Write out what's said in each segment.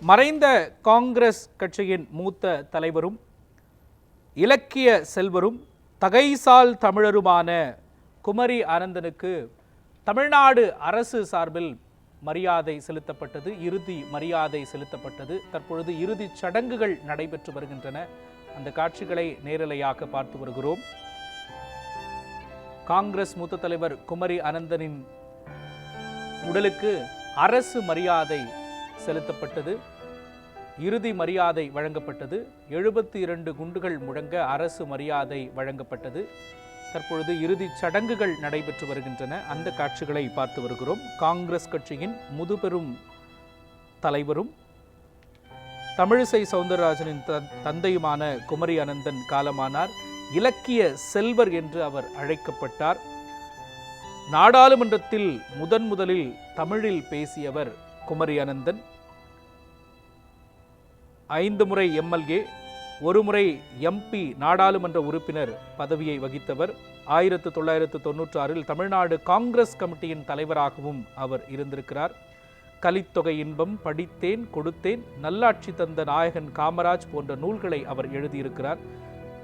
மறைந்த காங்கிரஸ் கட்சியின் மூத்த தலைவரும் இலக்கிய செல்வரும் தகைசால் தமிழருமான குமரி அனந்தனுக்கு தமிழ்நாடு அரசு சார்பில் மரியாதை செலுத்தப்பட்டது, இறுதி மரியாதை செலுத்தப்பட்டது. தற்பொழுது இறுதி சடங்குகள் நடைபெற்று வருகின்றன. அந்த காட்சிகளை நேரலையாக பார்த்து வருகிறோம். காங்கிரஸ் மூத்த தலைவர் குமரி அனந்தனின் உடலுக்கு அரசு மரியாதை செலுத்தப்பட்டது, இறுதி மரியாதை வழங்கப்பட்டது. 72 குண்டுகள் முழங்க அரசு மரியாதை வழங்கப்பட்டது. தற்பொழுது இறுதி சடங்குகள் நடைபெற்று வருகின்றன. அந்த காட்சிகளை பார்த்து வருகிறோம். காங்கிரஸ் கட்சியின் முதுபெரும் தலைவரும் தமிழிசை சவுந்தரராஜனின் தந்தையுமான குமரி அனந்தன் காலமானார். இலக்கிய செல்வர் என்று அவர் அழைக்கப்பட்டார். நாடாளுமன்றத்தில் முதலில் தமிழில் பேசியவர் குமரி அனந்தன். 5 முறை எம்எல்ஏ, 1 முறை எம்பி நாடாளுமன்ற உறுப்பினர் பதவியை வகித்தவர். 1996 தமிழ்நாடு காங்கிரஸ் கமிட்டியின் தலைவராகவும் அவர் இருந்திருக்கிறார். கலித்தொகை இன்பம், படித்தேன் கொடுத்தேன், நல்லாட்சி தந்த நாயகன் காமராஜ் போன்ற நூல்களை அவர் எழுதியிருக்கிறார்.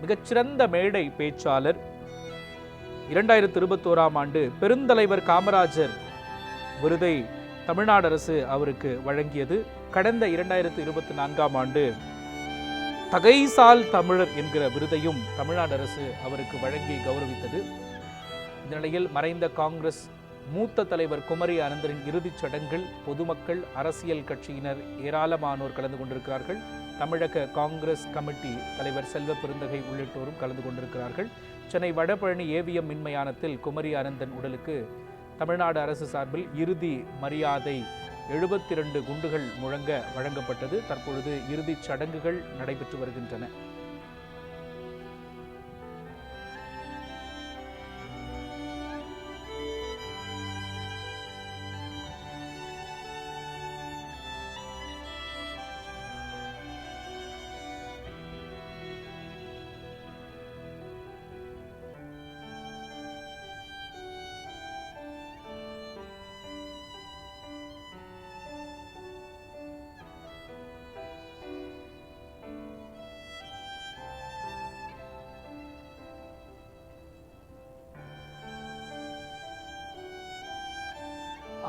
மிகச்சிறந்த மேடை பேச்சாளர். 2021 ஆண்டு பெருந்தலைவர் காமராஜர் விருதை தமிழ்நாடு அரசு அவருக்கு வழங்கியது. கடந்த 2024 ஆண்டு தகைசால் தமிழர் என்கிற விருதையும் தமிழ்நாடு அரசு அவருக்கு வழங்கி கௌரவித்தது. இந்த நிலையில் மறைந்த காங்கிரஸ் மூத்த தலைவர் குமரி அனந்தனின் இறுதிச் சடங்கில் பொதுமக்கள், அரசியல் கட்சியினர் ஏராளமானோர் கலந்து கொண்டிருக்கிறார்கள். தமிழக காங்கிரஸ் கமிட்டி தலைவர் செல்வ பெருந்தகை உள்ளிட்டோரும் கலந்து கொண்டிருக்கிறார்கள். சென்னை வடபழனி ஏவிஎம் மின்மயானத்தில் குமரி அனந்தன் உடலுக்கு தமிழ்நாடு அரசு சார்பில் இறுதி மரியாதை 72 குண்டுகள் முழங்க வழங்கப்பட்டது. தற்பொழுது இறுதிச் சடங்குகள் நடைபெற்று வருகின்றன.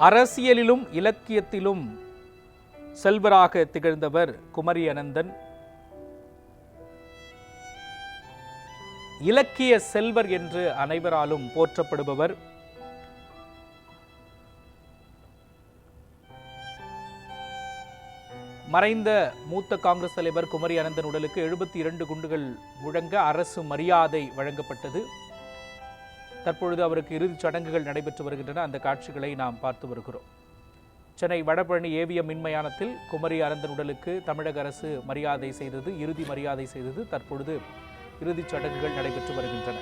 அரசியலிலும் இலக்கியத்திலும் செல்வராக திகழ்ந்தவர் குமரி அனந்தன். இலக்கிய செல்வர் என்று அனைவராலும் போற்றப்படுபவர். மறைந்த மூத்த காங்கிரஸ் தலைவர் குமரி அனந்தன் உடலுக்கு 72 குண்டுகள் முழங்க அரசு மரியாதை வழங்கப்பட்டது. தற்பொழுது அவருக்கு இறுதிச் சடங்குகள் நடைபெற்று வருகின்றன. அந்த காட்சிகளை நாம் பார்த்து வருகிறோம். சென்னை வடபழனி ஏவிஎம் மின்மயானத்தில் குமரி அனந்தன் உடலுக்கு தமிழக அரசு மரியாதை செய்தது, இறுதி மரியாதை செய்தது. தற்பொழுது இறுதிச் சடங்குகள் நடைபெற்று வருகின்றன.